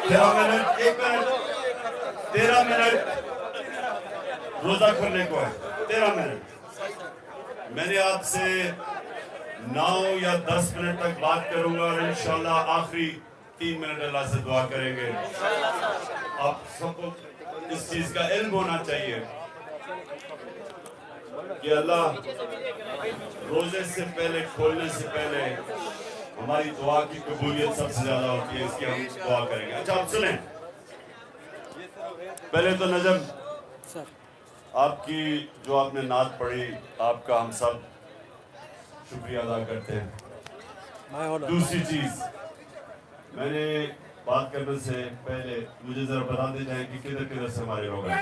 13 minute, 1 minute, 13 minute रोजा खोलने को है। 13 मिनट। मैंने आपसे 9 या 10 मिनट तक बात करूंगा और इंशाल्लाह आखिरी 3 मिनट अल्लाह से दुआ करेंगे। आप सबको इस चीज का इल्म होना चाहिए कि अल्लाह रोजे से पहले, खोलने से पहले हमारी दुआ की कबूलियत सबसे ज्यादा होती है, इसकी हम दुआ करेंगे। अच्छा आप सुने, पहले तो नजम आपकी जो आपने नात पढ़ी, आपका हम सब शुक्रिया अदा करते हैं। दूसरी चीज, मैंने बात करने से पहले मुझे जरा बताते जाए कि किधर किधर से हमारे लोग हैं।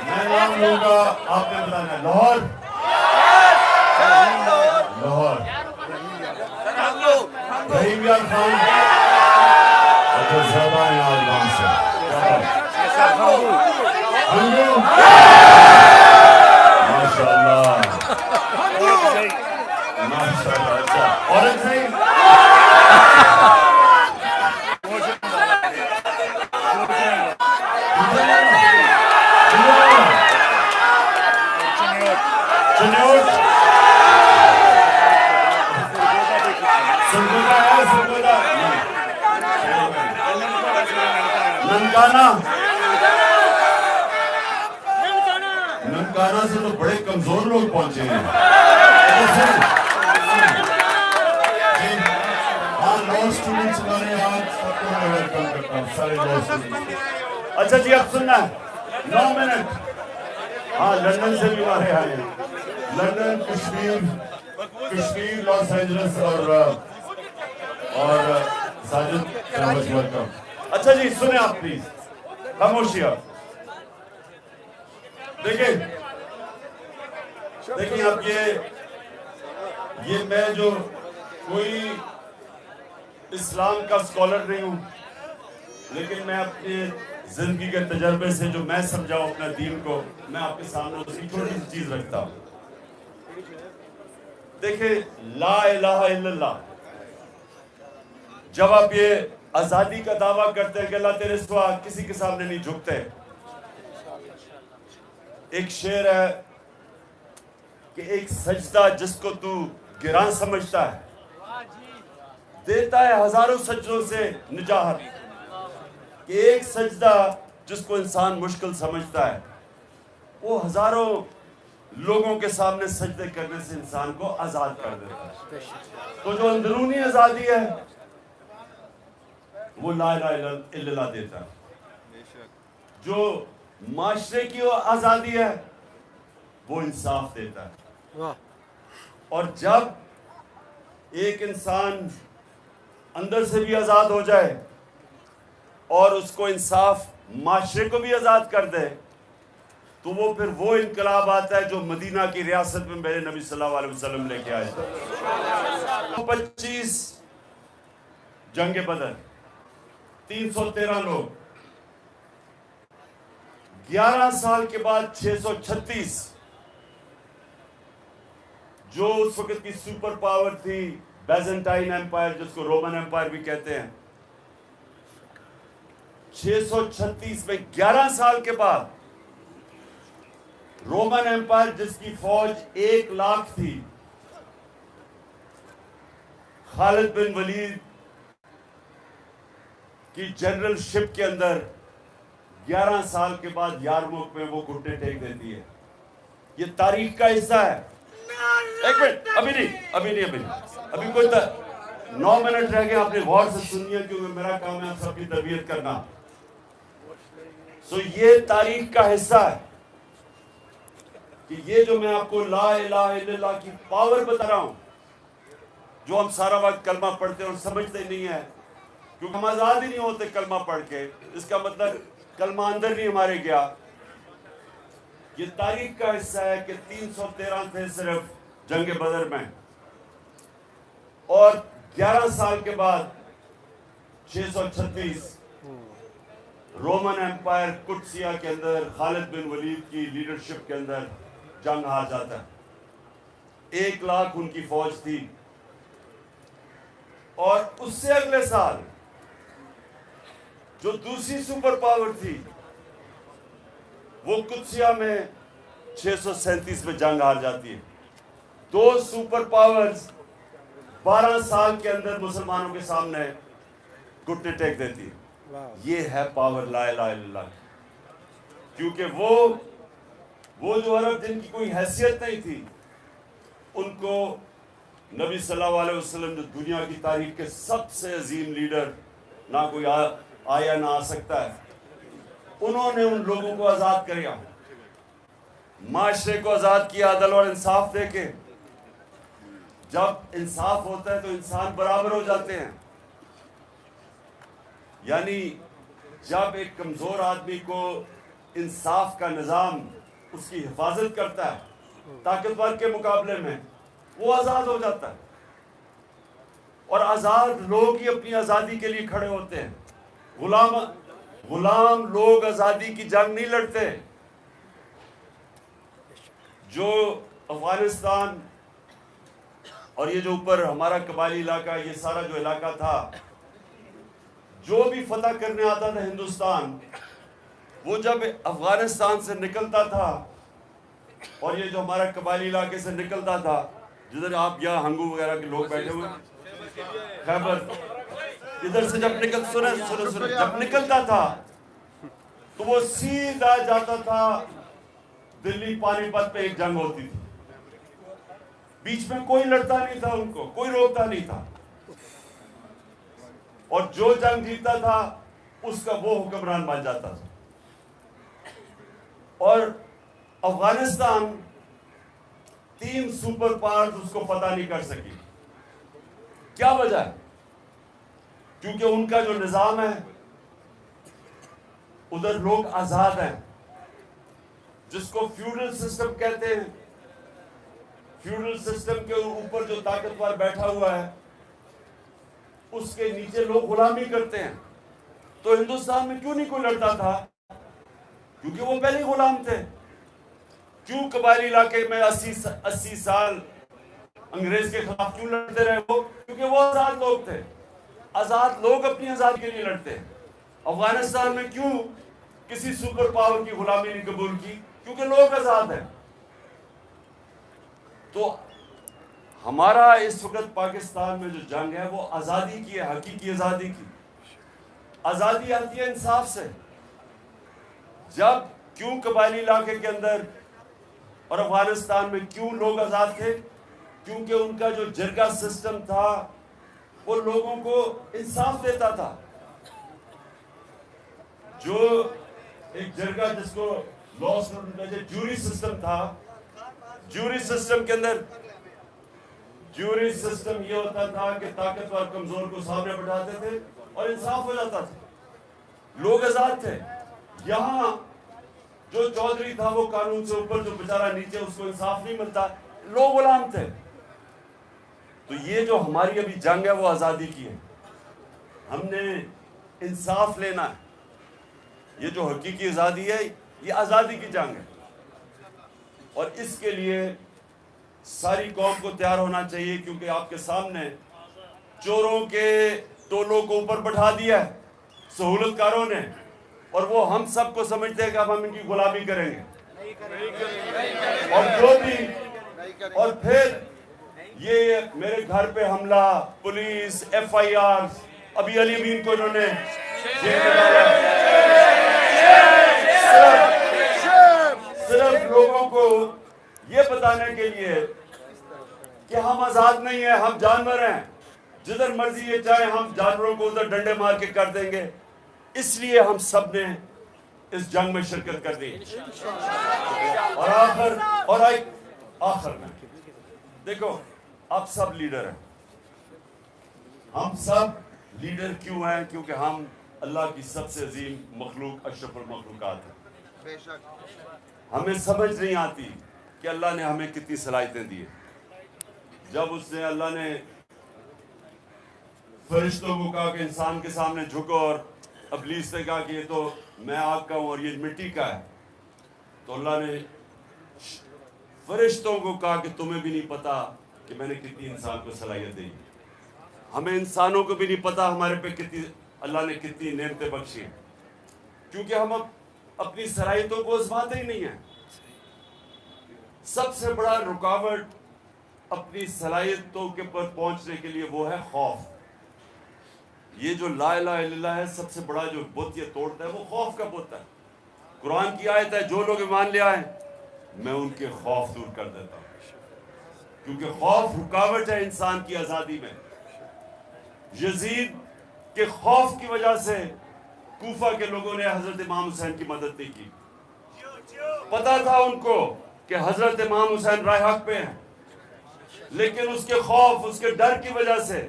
मैं नाम लूंगा, आपने बताना। लाहौर, लाहौर, रहीम खान, अच्छा ज्यादा है आज नाम से। माशाल्लाह, माशाल्लाह। अच्छा, और सही ननकाना से तो बड़े कमजोर लोग पहुंचे हैं। हाँ, लॉ स्टूडेंट्स हमारे यहाँ सबको मैं वेलकम करता हूँ, सारे लॉ स्टूडेंट्स। अच्छा जी, अब सुनना है 9 मिनट। हाँ, लंदन से भी हमारे आए हैं, लंदन, कश्मीर, लॉस एंजलिस और साजिद वेलकम। अच्छा जी सुने आप प्लीज, खामोशी आप। देखिए आप ये मैं जो कोई इस्लाम का स्कॉलर नहीं हूं, लेकिन मैं अपने जिंदगी के तजर्बे से जो मैं समझाऊं अपना दीन को, मैं आपके सामने उसकी छोटी सी चीज रखता हूं। देखिए, ला इलाहा इल्लल्लाह, जब आप ये आजादी का दावा करते हैं कि अल्लाह तेरे सिवा किसी के सामने नहीं झुकते, एक शेर है कि एक सजदा जिसको तू गिरां समझता है, देता है हजारों सजदों से निजाहत। कि एक सजदा जिसको इंसान मुश्किल समझता है, वो हजारों लोगों के सामने सजदे करने से इंसान को आजाद कर देता है। तो जो अंदरूनी आजादी है वो ला इलाहा इल्लल्लाह देता है। जो माशरे की आजादी है वो इंसाफ देता है। और जब एक इंसान अंदर से भी आजाद हो जाए और उसको इंसाफ माशरे को भी आजाद कर दे, तो वो फिर वो इनकलाब आता है जो मदीना की रियासत में मेरे नबी सल्लल्लाहु अलैहि वसल्लम लेके आए थे। 25 जंग बदर, 313 लोग, 11 साल के बाद 636, जो उस वक्त की सुपर पावर थी बैजेंटाइन एम्पायर, जिसको रोमन एम्पायर भी कहते हैं, 636 में 11 साल के बाद रोमन एम्पायर जिसकी फौज 1 लाख थी, खालिद बिन वलीद की जनरलशिप के अंदर 11 साल के बाद यारमुख में वो घुटने टेक देती है। ये तारीख का हिस्सा है। एक मिनट, अभी कोई 9 मिनट रह गए, आपने गौर से सुनिए क्योंकि मेरा काम है आप सबकी तरबियत करना। सो ये तारीख का हिस्सा है कि ये जो मैं आपको ला इलाहा इल्लल्लाह की पावर बता रहा हूं, जो हम सारा वक्त कलमा पढ़ते हैं और समझते नहीं है, क्योंकि हम आजाद ही नहीं होते कलमा पढ़ के, इसका मतलब कलमा अंदर नहीं हमारे गया। ये तारीख का हिस्सा है कि 313 थे सिर्फ जंग बदर में, और 11 साल के बाद 636 रोमन एम्पायर कुर्सिया के अंदर खालिद बिन वलीद की लीडरशिप के अंदर जंग हार जाता है। 1 लाख उनकी फौज थी। और उससे अगले साल जो दूसरी सुपर पावर थी वो कुत्सिया में 637 में जंग हार जाती है। 2 सुपर पावर्स 12 साल के अंदर मुसलमानों के सामने घुटने टेक देती है। ये है पावर ला इलाहा इल्लल्लाह। क्योंकि वो जो अरब जिनकी कोई हैसियत नहीं थी, उनको नबी सल्लल्लाहु अलैहि वसल्लम जो दुनिया की तारीख के सबसे अजीम लीडर, ना कोई आया ना आ सकता है, उन्होंने उन लोगों को आजाद किया, माशरे को आजाद किया अदल और इंसाफ देके। जब इंसाफ होता है तो इंसान बराबर हो जाते हैं। यानी जब एक कमजोर आदमी को इंसाफ का निजाम उसकी हिफाजत करता है ताकतवर के मुकाबले में, वो आजाद हो जाता है। और आजाद लोग ही अपनी आजादी के लिए खड़े होते हैं। गुलाम लोग आजादी की जंग नहीं लड़ते। जो अफगानिस्तान और ये जो ऊपर हमारा कबायली इलाका, ये सारा जो इलाका था, जो भी फतह करने आता था हिंदुस्तान, वो जब अफगानिस्तान से निकलता था और ये जो हमारा कबायली इलाके से निकलता था, जिधर आप यहाँ हंगू वगैरह के लोग बैठे हुए, खैबर, इधर से जब जब निकलता था तो वो सीधा जाता था दिल्ली पानीपत पे। एक जंग होती थी, बीच में कोई लड़ता नहीं था, उनको कोई रोकता नहीं था। और जो जंग जीतता था उसका वो हुक्मरान बन जाता था। और अफगानिस्तान 3 सुपर पावर्स उसको पता नहीं कर सकी। क्या वजह है? क्योंकि उनका जो निजाम है, उधर लोग आजाद हैं, जिसको फ्यूडल सिस्टम कहते हैं। फ्यूडल सिस्टम के ऊपर जो ताकतवर बैठा हुआ है, उसके नीचे लोग गुलामी करते हैं। तो हिंदुस्तान में क्यों नहीं कोई लड़ता था? क्योंकि वो पहले ही गुलाम थे। क्यों कबायली इलाके में 80 साल अंग्रेज के खिलाफ क्यों लड़ते रहे वो? क्योंकि वो आजाद लोग थे। आजाद लोग अपनी आजादी के लिए लड़ते हैं। अफगानिस्तान में क्यों किसी सुपर पावर की गुलामी नहीं कबूल की? क्योंकि लोग आजाद हैं। तो हमारा इस वक्त पाकिस्तान में जो जंग है वो आजादी की है, हकीकी आजादी की। आजादी आती है इंसाफ से। जब क्यों कबायली इलाके के अंदर और अफगानिस्तान में क्यों लोग आजाद थे? क्योंकि उनका जो जरगा सिस्टम था वो लोगों को इंसाफ देता था। जो एक जरगा, जिसको लॉ जूरी सिस्टम था, जूरी सिस्टम के अंदर जूरी सिस्टम ये होता था कि ताकतवर कमजोर को सामने बैठाते थे और इंसाफ हो जाता था, लोग आजाद थे। यहां जो चौधरी था वो कानून से ऊपर, जो बेचारा नीचे, उसको इंसाफ नहीं मिलता, लोग गुलाम थे। तो ये जो हमारी अभी जंग है वो आजादी की है। हमने इंसाफ लेना है। ये जो हकीकी आजादी है ये आजादी की जंग है। और इसके लिए सारी कौम को तैयार होना चाहिए, क्योंकि आपके सामने चोरों के टोलों को ऊपर बैठा दिया है सहूलतकारों ने, और वो हम सबको समझते हैं कि अब हम इनकी गुलामी करेंगे। और जो भी, और फिर ये मेरे घर पे हमला, पुलिस, FIR, अभी अली अमीन को इन्होंने जेल में डाला। सिर्फ लोगों को ये बताने के लिए कि हम आजाद नहीं है, हम जानवर हैं, जिधर मर्जी ये चाहे हम जानवरों को उधर डंडे मार के कर देंगे। इसलिए हम सब ने इस जंग में शिरकत कर दी। और आखिर में देखो, आप सब लीडर हैं। हम सब लीडर क्यों हैं? क्योंकि हम अल्लाह की सबसे अजीम मखलूक, अशरफुल मखलूकात है। बेशक हमें समझ नहीं आती कि अल्लाह ने हमें कितनी सलाहियतें दी है। जब उसने, अल्लाह ने फरिश्तों को कहा कि इंसान के सामने झुको, और इब्लीस ने कहा कि ये तो मैं आग का हूं और ये मिट्टी का है, तो अल्लाह ने फरिश्तों को कहा कि तुम्हें भी नहीं पता कि मैंने कितनी इंसान को सलाहियत दी। हमें इंसानों को भी नहीं पता हमारे पे कितनी अल्लाह ने कितनी नेमतें बख्शी हैं, क्योंकि हम अपनी सलाहियतों को आजमाते ही नहीं है। सबसे बड़ा रुकावट अपनी सलाहियतों के पर पहुंचने के लिए वो है खौफ। ये जो ला इलाहा इल्लल्लाह है, सबसे बड़ा जो बुत ये तोड़ता है वो खौफ का बुत है। कुरान की आयत है, जो लोग ईमान ले आए मैं उनके खौफ दूर कर देता हूं, क्योंकि खौफ रुकावट है इंसान की आजादी में। यजीद के खौफ की वजह से कूफा के लोगों ने हजरत इमाम हुसैन की मदद नहीं की। पता था उनको कि हजरत इमाम हुसैन राह हक पे हैं, लेकिन उसके खौफ, उसके डर की वजह से,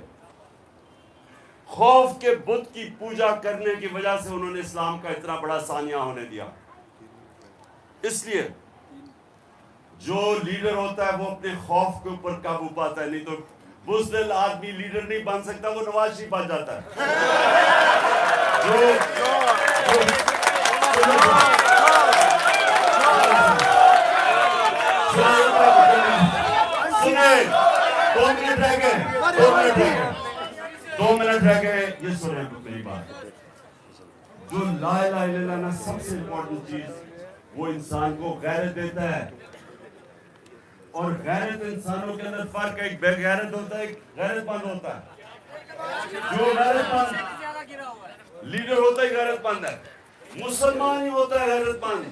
खौफ के बुत की पूजा करने की वजह से उन्होंने इस्लाम का इतना बड़ा सानिया होने दिया। इसलिए जो लीडर होता है वो अपने खौफ के ऊपर काबू पाता है, नहीं तो बुज़दिल आदमी लीडर नहीं बन सकता, वो नवाज शरीफ बन जाता है। सुने, 2 मिनट रह गए, 2 मिनट रह गए, ये सुने मेरी बात। जो ला इलाहा इल्लल्लाह ना, सबसे इंपॉर्टेंट चीज वो इंसान को गैरत देता है। और गैरत इंसानों के अंदर फर्क है, एक बेगैरत होता है, एक गैरतमंद होता है। जो गैरतमंद लीडर होता है गैरतमंद है, मुसलमान ही होता है गैरतमंद।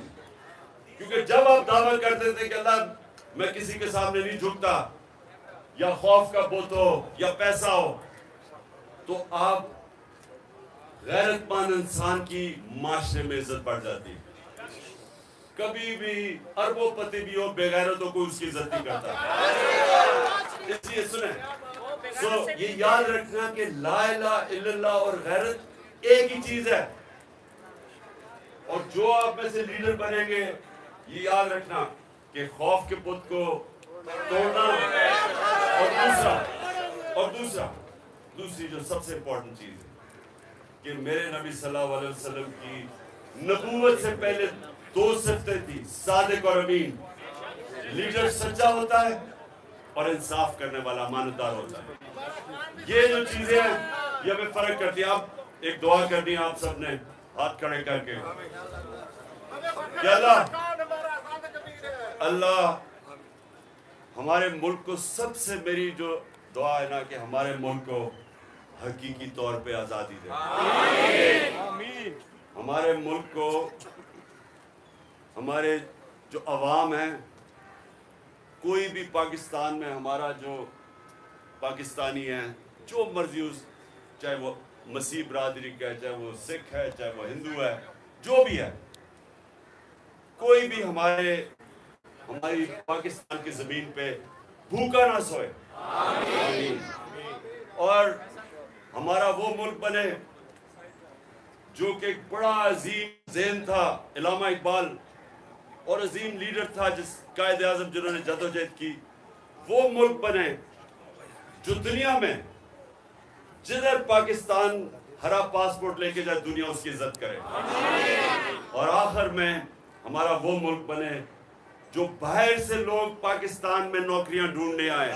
क्योंकि जब आप दावा करते थे कि अल्लाह मैं किसी के सामने नहीं झुकता, या खौफ का बुत हो या पैसा हो, तो आप गैरतमंद इंसान की माशरे में इज्जत बढ़ जाती है। कभी भी अरबोपति भी हो, बेगैरतों को उसकी इज्जत नहीं करता। इसलिए सुने, ये याद रखना कि ला इलाहा इल्लल्लाह और गैरत एक ही चीज है। और जो आप में से लीडर बनेंगे, ये याद रखना कि खौफ के पुत को तोड़ना, और दूसरी जो सबसे इंपॉर्टेंट चीज है कि मेरे नबी सल्लल्लाहु अलैहि वसल्लम की नबूवत से पहले 2 सिफतें थी, सादिक और अमीन। लीडर सच्चा होता है और इंसाफ करने वाला, अमानतदार होता है। ये जो चीजें हैं ये हमें फर्क करती है। आप एक दुआ करनी है आप सबने हाथ खड़े करके, अल्लाह हमारे मुल्क को, सबसे मेरी जो दुआ है ना कि हमारे मुल्क को हकीकी तौर पे आजादी दे। हमारे मुल्क को, हमारे जो अवाम है, कोई भी पाकिस्तान में हमारा जो पाकिस्तानी है, जो मर्जी उस, चाहे वो मसीह बरादरी का है, चाहे वो सिख है, चाहे वो हिंदू है, जो भी है, कोई भी हमारी पाकिस्तान की जमीन पे भूखा ना सोए। और हमारा वो मुल्क बने जो कि एक बड़ा अजीम ज़हन था, इलामा इकबाल, और अजीम लीडर था जिस कायद आज़म जिन्होंने जदोजहद की, वो मुल्क बने जो दुनिया में जिधर पाकिस्तान हरा पासपोर्ट लेके जाए दुनिया उसकी इज्जत करे। और आखिर में हमारा वो मुल्क बने जो बाहर से लोग पाकिस्तान में नौकरियां ढूंढने आए।